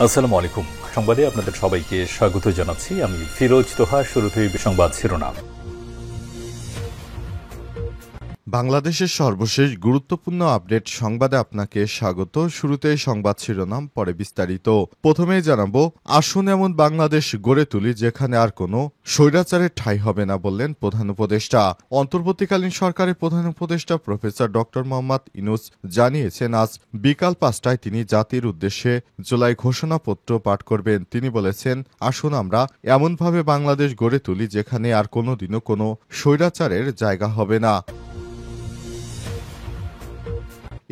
আসসালামু আলাইকুম। সংবাদে আপনাদের সবাইকে স্বাগত জানাচ্ছি। আমি ফিরোজ তোহা। শুরুতেই সংবাদ শিরোনাম। বাংলাদেশের সর্বশেষ গুরুত্বপূর্ণ আপডেট সংবাদে আপনাকে স্বাগত। শুরুতেই সংবাদ শিরোনাম, পরে বিস্তারিত। প্রথমেই জানাবো, আসুন এমন বাংলাদেশ গড়ে তুলি যেখানে আর কোনো স্বৈরাচারের ঠাঁই হবে না, বললেন প্রধান উপদেষ্টা। অন্তর্বর্তীকালীন সরকারের প্রধান উপদেষ্টা প্রফেসর ডক্টর মোহাম্মদ ইউনূস জানিয়েছেন, আজ বিকাল ৫টায় তিনি জাতির উদ্দেশ্যে জুলাই ঘোষণাপত্র পাঠ করবেন। তিনি বলেছেন, আসুন আমরা এমনভাবে বাংলাদেশ গড়ে তুলি যেখানে আর কোনোদিনও কোনো স্বৈরাচারের জায়গা হবে না।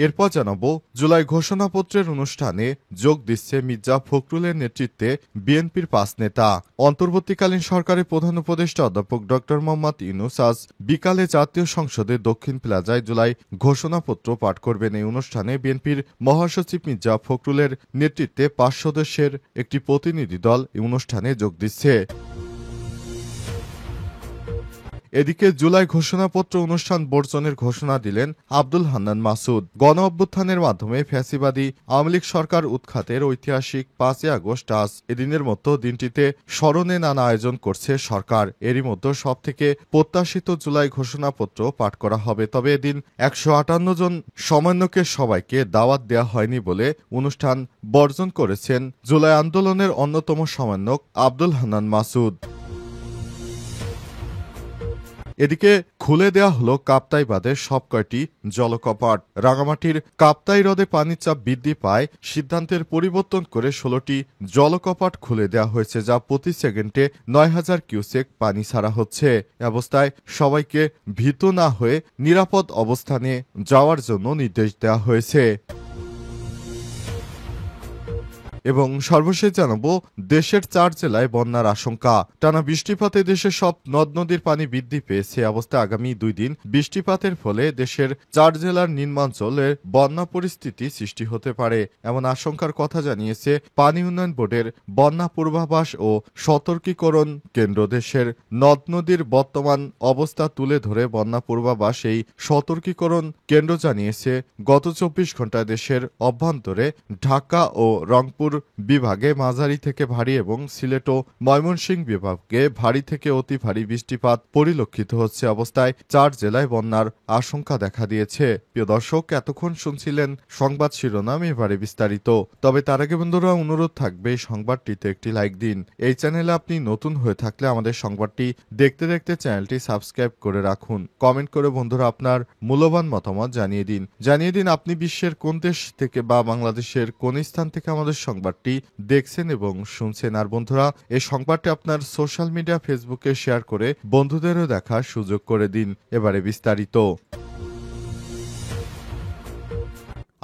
এরপর জানাবো, জুলাই ঘোষণাপত্রের অনুষ্ঠানে যোগ দিচ্ছে মির্জা ফখরুলের নেতৃত্বে বিএনপির ৫ নেতা। অন্তর্বর্তীকালীন সরকারের প্রধান উপদেষ্টা অধ্যাপক ড মোহাম্মদ ইউনূস আজ বিকালে জাতীয় সংসদের দক্ষিণ প্লাজায় জুলাই ঘোষণাপত্র পাঠ করবেন। এই অনুষ্ঠানে বিএনপির মহাসচিব মির্জা ফখরুলের নেতৃত্বে ৫ সদস্যের একটি প্রতিনিধি দল এই অনুষ্ঠানে যোগ দিচ্ছে। এদিকে জুলাই ঘোষণাপত্র অনুষ্ঠান বর্জনের ঘোষণা দিলেন আব্দুল হান্নান মাসুদ। গণ অভ্যুত্থানের মাধ্যমে ফ্যাসিবাদী আওয়ামী লীগ সরকার উৎখাতের ঐতিহাসিক ৫ই আগস্ট আজ এদিনের মতো দিনটিতে স্মরণে নানা আয়োজন করছে সরকার। এরই মধ্যে সবথেকে প্রত্যাশিত জুলাই ঘোষণাপত্র পাঠ করা হবে। তবে এদিন ১৫৮ জন সমন্বয়কের সবাইকে দাওয়াত দেওয়া হয়নি বলে অনুষ্ঠান বর্জন করেছেন জুলাই আন্দোলনের অন্যতম সমন্বয়ক আব্দুল হান্নান মাসুদ। এদিকে খুলে দেয়া হলো কাপ্তাই বাঁধের সবকয়টি জলকপাট। রাঙামাটির কাপ্তাই হ্রদে পানির চাপ বৃদ্ধি পায় সিদ্ধান্তের পরিবর্তন করে ১৬টি জলকপাট খুলে দেওয়া হয়েছে, যা প্রতি সেকেন্ডে ৯,০০০ কিউসেক পানি ছাড়া হচ্ছে। অবস্থায় সবাইকে ভীত না হয়ে নিরাপদ অবস্থানে যাওয়ার জন্য নির্দেশ দেওয়া হয়েছে। এবং সর্বশেষ জানাবো, দেশের ৪ জেলায় বন্যার আশঙ্কা। টানা বৃষ্টিপাতে দেশের সব নদ নদীর পানি বৃদ্ধি পেয়েছে। অবস্থায় আগামী ২ দিন বৃষ্টিপাতের ফলে দেশের ৪ জেলার নিম্নাঞ্চলে বন্যা পরিস্থিতি সৃষ্টি হতে পারে, এমন আশঙ্কার কথা জানিয়েছে পানি উন্নয়ন বোর্ডের বন্যা পূর্বাভাস ও সতর্কীকরণ কেন্দ্র। দেশের নদ নদীর বর্তমান অবস্থা তুলে ধরে বন্যা পূর্বাভাস এই সতর্কীকরণ কেন্দ্র জানিয়েছে, গত ২৪ ঘন্টায় দেশের অভ্যন্তরে ঢাকা ও রংপুর বিভাগে মাঝারি থেকে ভারী এবং সিলেট ও ময়মনসিংহ বিভাগে ভারী থেকে অতি ভারী বৃষ্টিপাত পরিলক্ষিত হচ্ছে। অবস্থায় ৪ জেলায় বন্যার আশঙ্কা দেখা দিয়েছে। প্রিয় দর্শক, এতক্ষণ শুনছিলেন সংবাদ শিরোনাম, এবারে বিস্তারিত। তবে তার আগে বন্ধুরা, অনুরোধ থাকবে সংবাদটিতে একটি লাইক দিন। এই চ্যানেলে আপনি নতুন হয়ে থাকলে আমাদের সংবাদটি দেখতে দেখতে চ্যানেলটি সাবস্ক্রাইব করে রাখুন। কমেন্ট করে বন্ধুরা আপনার মূল্যবান মতামত জানিয়ে দিন আপনি বিশ্বের কোন দেশ থেকে বা বাংলাদেশের কোন স্থান থেকে আমাদের সংবাদটি দেখছেন এবং শুনছেন। আর বন্ধুরা, এই সংবাদটি আপনার সোশ্যাল মিডিয়া ফেসবুকে শেয়ার করে বন্ধুদেরও দেখার সুযোগ করে দিন। এবারে বিস্তারিত।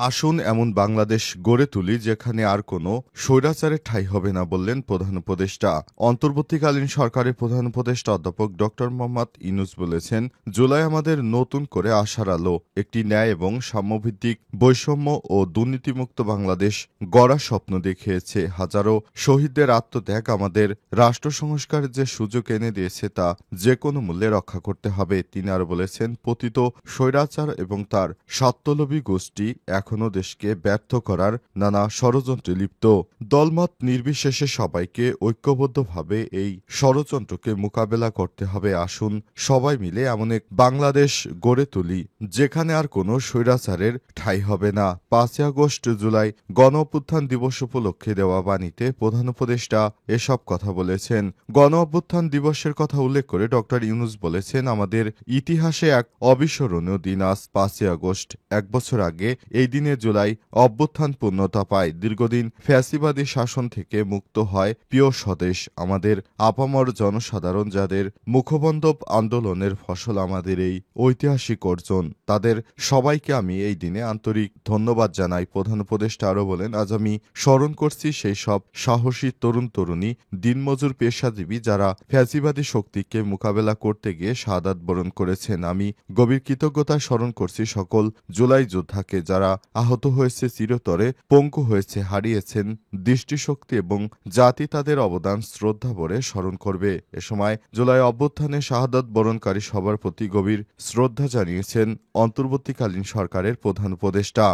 আসুন এমন বাংলাদেশ গড়ে তুলি যেখানে আর কোনো স্বৈরাচারের ঠাঁই হবে না, বললেন প্রধান উপদেষ্টা। অন্তর্বর্তীকালীন সরকারের প্রধান উপদেষ্টা অধ্যাপক ড মোহাম্মদ ইউনূস বলেছেন, জুলাই আমাদের নতুন করে আশার আলো, একটি ন্যায় এবং সাম্যভিত্তিক বৈষম্য ও দুর্নীতিমুক্ত বাংলাদেশ গড়ার স্বপ্ন দেখিয়েছে। হাজারো শহীদদের আত্মত্যাগ আমাদের রাষ্ট্র সংস্কারের যে সুযোগ এনে দিয়েছে তা যে কোনো মূল্যে রক্ষা করতে হবে। তিনি আরও বলেছেন, পতিত স্বৈরাচার এবং তার স্বার্থলোভী গোষ্ঠী এখনও দেশকে ব্যর্থ করার নানা ষড়যন্ত্রে লিপ্ত। দলমত নির্বিশেষে সবাইকে ঐক্যবদ্ধভাবে এই ষড়যন্ত্রকে মোকাবেলা করতে হবে। আসুন সবাই মিলে এমন এক বাংলাদেশ গড়ে তুলি যেখানে আর কোনো স্বৈরাচারের ঠাঁই হবে না। ৫ই আগস্ট জুলাই গণ অভ্যুত্থান দিবস উপলক্ষে দেওয়া বাণীতে প্রধান উপদেষ্টা এসব কথা বলেছেন। গণ অভ্যুত্থান দিবসের কথা উল্লেখ করে ড ইউনূস বলেছেন, আমাদের ইতিহাসে এক অবিস্মরণীয় দিন আজ ৫ই আগস্ট। এক বছর আগে এই দিনে জুলাই অভ্যুত্থান পূর্ণতা পায়। দীর্ঘদিন ফ্যাসিবাদী শাসন থেকে মুক্ত হয় প্রিয় স্বদেশ। আমাদের আপামর জনসাধারণ যাদের মুখবন্ধব আন্দোলনের ফসল আমাদের এই ঐতিহাসিক অর্জন, তাদের সবাইকে আমি এই দিনে আন্তরিক ধন্যবাদ জানাই। প্রধান উপদেষ্টা আরও বলেন, আজ আমি স্মরণ করছি সেই সব সাহসী তরুণ তরুণী, দিনমজুর পেশাজীবী যারা ফ্যাসিবাদী শক্তিকে মোকাবেলা করতে গিয়ে শাহাদাত বরণ করেছেন। আমি গভীর কৃতজ্ঞতায় স্মরণ করছি সকল জুলাই যোদ্ধাকে যারা আহত হয়েছে, চিরতরে পঙ্গু হয়েছে, হারিয়েছেন দৃষ্টিশক্তি এবং জাতি তাদের অবদান শ্রদ্ধা ভরে স্মরণ করবে। এ সময় জুলাই অভ্যুত্থানে শাহাদাত বরণকারী সবার প্রতি গভীর শ্রদ্ধা জানিয়েছেন অন্তর্বর্তীকালীন সরকারের প্রধান উপদেষ্টা।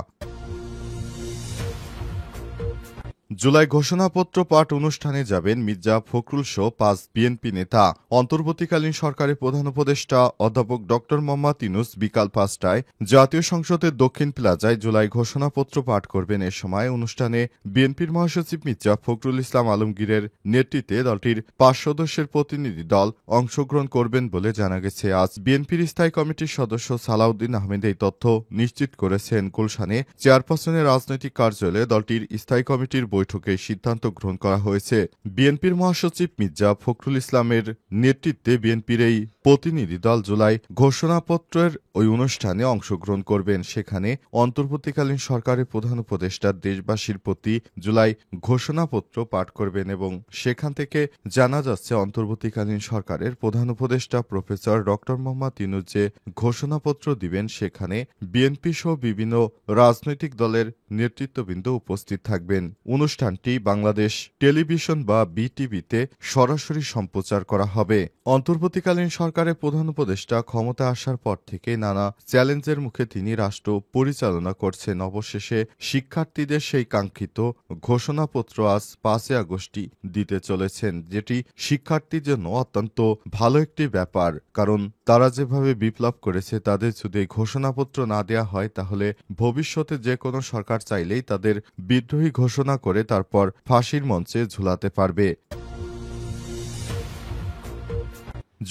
জুলাই ঘোষণাপত্র পাঠ অনুষ্ঠানে যাবেন মির্জা ফখরুল সহ ৫ বিএনপি নেতা। অন্তর্বর্তীকালীন সরকারের প্রধান উপদেষ্টা অধ্যাপক ড মোহাম্মদ ইউনূস বিকাল ৫টায় জাতীয় সংসদের দক্ষিণ প্লাজায় জুলাই ঘোষণাপত্র পাঠ করবেন। এ সময় অনুষ্ঠানে বিএনপির মহাসচিব মির্জা ফখরুল ইসলাম আলমগীরের নেতৃত্বে দলটির ৫ সদস্যের প্রতিনিধি দল অংশগ্রহণ করবেন বলে জানা গেছে। আজ বিএনপির স্থায়ী কমিটির সদস্য সালাউদ্দিন আহমেদ এই তথ্য নিশ্চিত করেছেন। গুলশানে চেয়ারপারসনের রাজনৈতিক কার্যালয়ে দলটির স্থায়ী কমিটির বৈঠকে সিদ্ধান্ত গ্রহণ করা হয়েছে। বিএনপির মহাসচিব মির্জা ফখরুল ইসলামের নেতৃত্বে বিএনপির এই প্রতিনিধি দল জুলাই ঘোষণাপত্রের ওই অনুষ্ঠানে অংশগ্রহণ করবেন। সেখানে অন্তর্বর্তীকালীন সরকারের প্রধান উপদেষ্টা দেশবাসীর প্রতি জুলাই ঘোষণাপত্র পাঠ করবেন এবং সেখান থেকে জানা যাচ্ছে অন্তর্বর্তীকালীন সরকারের প্রধান উপদেষ্টা প্রফেসর ড মোহাম্মদ ইউনূস যে ঘোষণাপত্র দিবেন সেখানে বিএনপি সহ বিভিন্ন রাজনৈতিক দলের নেতৃত্ববৃন্দ উপস্থিত থাকবেন। অনুষ্ঠানটি বাংলাদেশ টেলিভিশন বা বিটিভিতে সরাসরি সম্প্রচার করা হবে। অন্তর্বর্তীকালীন সরকারের প্রধান উপদেষ্টা ক্ষমতা আসার পর থেকে নানা চ্যালেঞ্জের মুখে তিনি রাষ্ট্র পরিচালনা করছেন। অবশেষে শিক্ষার্থীদের সেই কাঙ্ক্ষিত ঘোষণাপত্র আজ ৫ আগস্টই দিতে চলেছেন, যেটি শিক্ষার্থীর জন্য অত্যন্ত ভালো একটি ব্যাপার। কারণ তারা যেভাবে বিপ্লব করেছে, তাদের যদি এই ঘোষণাপত্র না দেয়া হয় তাহলে ভবিষ্যতে যে কোনো সরকার চাইলেই তাদের বিদ্রোহী ঘোষণা করে তারপর ফাঁসির মঞ্চে ঝুলাতে পারবে।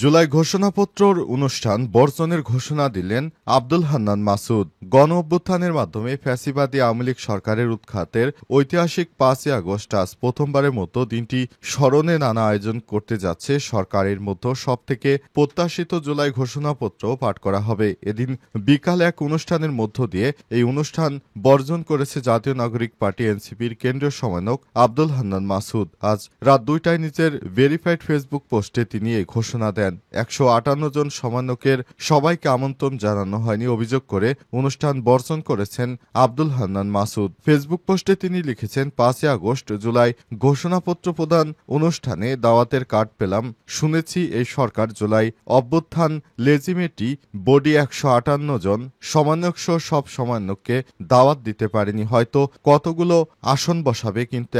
জুলাই ঘোষণাপত্রর অনুষ্ঠান বর্জনের ঘোষণা দিলেন আব্দুল হান্নান মাসুদ। গণ অভ্যুত্থানের মাধ্যমে ফ্যাসিবাদী আওয়ামী লীগ সরকারের উৎখাতের ঐতিহাসিক ৫ আগস্ট আজ প্রথমবারের মতো দিনটি স্মরণে নানা আয়োজন করতে যাচ্ছে সরকারের মধ্যে সবথেকে প্রত্যাশিত জুলাই ঘোষণাপত্র পাঠ করা হবে। এদিন বিকাল এক অনুষ্ঠানের মধ্য দিয়ে এই অনুষ্ঠান বর্জন করেছে জাতীয় নাগরিক পার্টি এনসিপির কেন্দ্রীয় সমন্বয়ক আব্দুল হান্নান মাসুদ। আজ রাত ২টায় নিজের ভেরিফাইড ফেসবুক পোস্টে তিনি এই ঘোষণা দেন। ১৫৮ জন সমন্বয়কের সবাইকে আমন্ত্রণ জানানো হয়নি অভিযোগ করে অনুষ্ঠান বর্জন করেছেন আব্দুল হান্নান মাসুদ। ফেসবুক পোস্টে তিনি লিখেছেন, ৫ আগস্ট জুলাই ঘোষণাপত্র প্রদান অনুষ্ঠানে দাওয়াতের কার্ড পেলাম। শুনেছি এই সরকার জুলাই অভ্যুত্থান লেজিমেটি বডি ১৫৮ জন সমন্বয়ক সহ সব সমন্বয়ককে দাওয়াত দিতে পারেনি। হয়তো কতগুলো আসন বসাবে, কিন্তু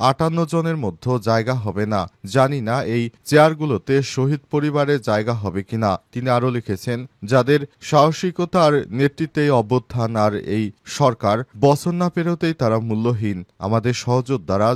১৫৮ জনের মধ্যে জায়গা হবে না। জানি না এই চেয়ারগুলোতে শহীদ পরিবারের জায়গা হবে কিনা। তিনি আরও লিখেছেন, যাদের সাহসিকতা আর নেতৃত্বে অভ্যুত্থান আর এই সরকার বছর না পেরোতেই তারা মূল্যহীন। আমাদের সহযোদ্ধারা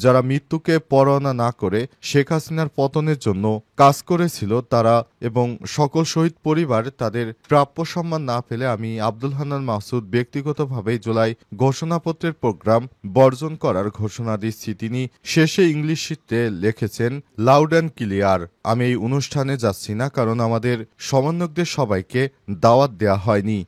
যারা মৃত্যুকে পরোয়ানা না করে শেখ হাসিনার পতনের জন্য কাজ করেছিল, তারা এবং সকল শহীদ পরিবার তাদের প্রাপ্য সম্মান না পেলে আমি আব্দুল হান্নান মাসুদ ব্যক্তিগতভাবে জুলাই ঘোষণাপত্রের প্রোগ্রাম বর্জন করার ঘোষণা দিচ্ছি। তিনি শেষে ইংলিশে লিখেছেন, লাউড অ্যান্ড ক্লিয়ার, আমি এই অনুষ্ঠানে যাচ্ছি না কারণ আমাদের সমন্বয়কদের সবাইকে দাওয়াত দেয়া হয়নি।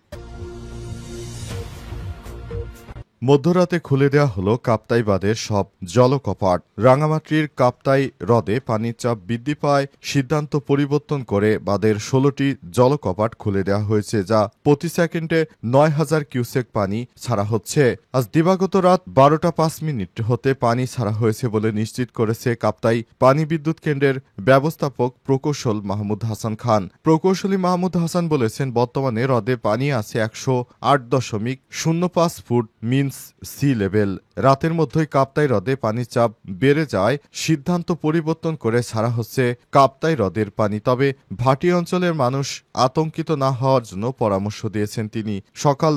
মধ্যরাতে খুলে দেওয়া হলো কাপ্তাই বাঁধের সব জলকপাট। রাঙামাটির কাপ্তাই হ্রদে পানির চাপ বৃদ্ধি পায় সিদ্ধান্ত পরিবর্তন করে বাঁধের ১৬টি জলকপাট খুলে দেওয়া হয়েছে, যা প্রতি সেকেন্ডে ৯,০০০ কিউসেক পানি ছাড়া হচ্ছে। আজ দিবাগত রাত ১২টা ৫ মিনিট হতে পানি ছাড়া হয়েছে বলে নিশ্চিত করেছে কাপ্তাই পানি বিদ্যুৎ কেন্দ্রের ব্যবস্থাপক প্রকৌশল মাহমুদ হাসান খান। প্রকৌশলী মাহমুদ হাসান বলেছেন, বর্তমানে হ্রদে পানি আছে ১০৮.০৫ ফুট মিন সি লেভেল। রাতের মধ্যেই কাপ্তাই হ্রদে পানির চাপ বেড়ে যায় সিদ্ধান্ত পরিবর্তন করে ছাড়া হচ্ছে কাপ্তাই হ্রদের পানি। তবে ভাটি অঞ্চলের মানুষ আতঙ্কিত না হওয়ার জন্য পরামর্শ দিয়েছেন তিনি। সকাল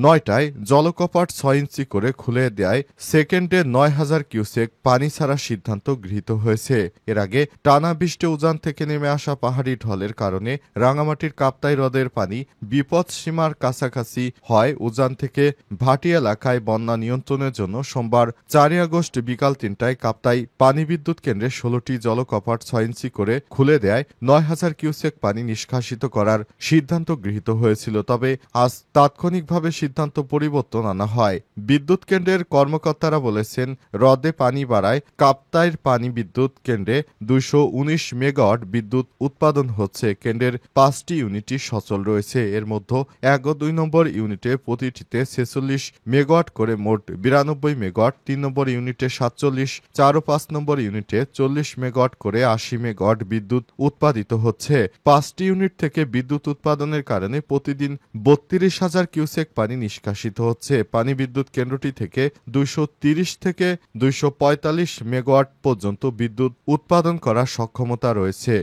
৯টায় জলকপাট ৬ ইঞ্চি করে খুলে দেয় সেকেন্ডে ৯,০০০ কিউসেক পানি ছাড়ার সিদ্ধান্ত গৃহীত হয়েছে। এর আগে টানা বৃষ্টি উজান থেকে নেমে আসা পাহাড়ি ঢলের কারণে রাঙামাটির কাপ্তাই হ্রদের পানি বিপদ সীমার কাছাকাছি হয়। উজান থেকে ভাটি এলাকায় বন্যা নিয়ন্ত্রণের জন্য সোমবার ৪ আগস্ট বিকাল ৩টায় কাপ্তাই পানি বিদ্যুৎ কেন্দ্রে ১৬টি জলকপাট ৬ ইঞ্চি করে খুলে দেয় ৯,০০০ কিউসেক পানি নিষ্কাশিত করার সিদ্ধান্ত গৃহীত হয়েছিল। তবে আজ তাৎক্ষণিকভাবে সিদ্ধান্ত পরিবর্তন আনা হয়। বিদ্যুৎ কেন্দ্রের কর্মকর্তারা বলেছেন, হ্রদে পানি বাড়ায় কাপ্তাইয়ের পানি বিদ্যুৎ কেন্দ্রে ২১৯ মেগাওয়াট বিদ্যুৎ উৎপাদন হচ্ছে। কেন্দ্রের ৫টি ইউনিটই সচল রয়েছে। এর মধ্যে ১ ও ২ নম্বর ইউনিটে প্রতিটিতে ৪৬ মেগাওয়াট করে মোট 92 মেগাওয়াট, 3 নম্বর ইউনিটে 47, 4 ও 5 নম্বর ইউনিটে 40 মেগাওয়াট করে 80 মেগাওয়াট বিদ্যুৎ উৎপাদিত হচ্ছে। 5টি ইউনিট থেকে বিদ্যুৎ উৎপাদনের কারণে প্রতিদিন 32,000 কিউসেক পানি নিষ্কাশিত হচ্ছে। পানি বিদ্যুৎ কেন্দ্রটি থেকে 230 থেকে 245 মেগাওয়াট পর্যন্ত বিদ্যুৎ উৎপাদন করার সক্ষমতা রয়েছে।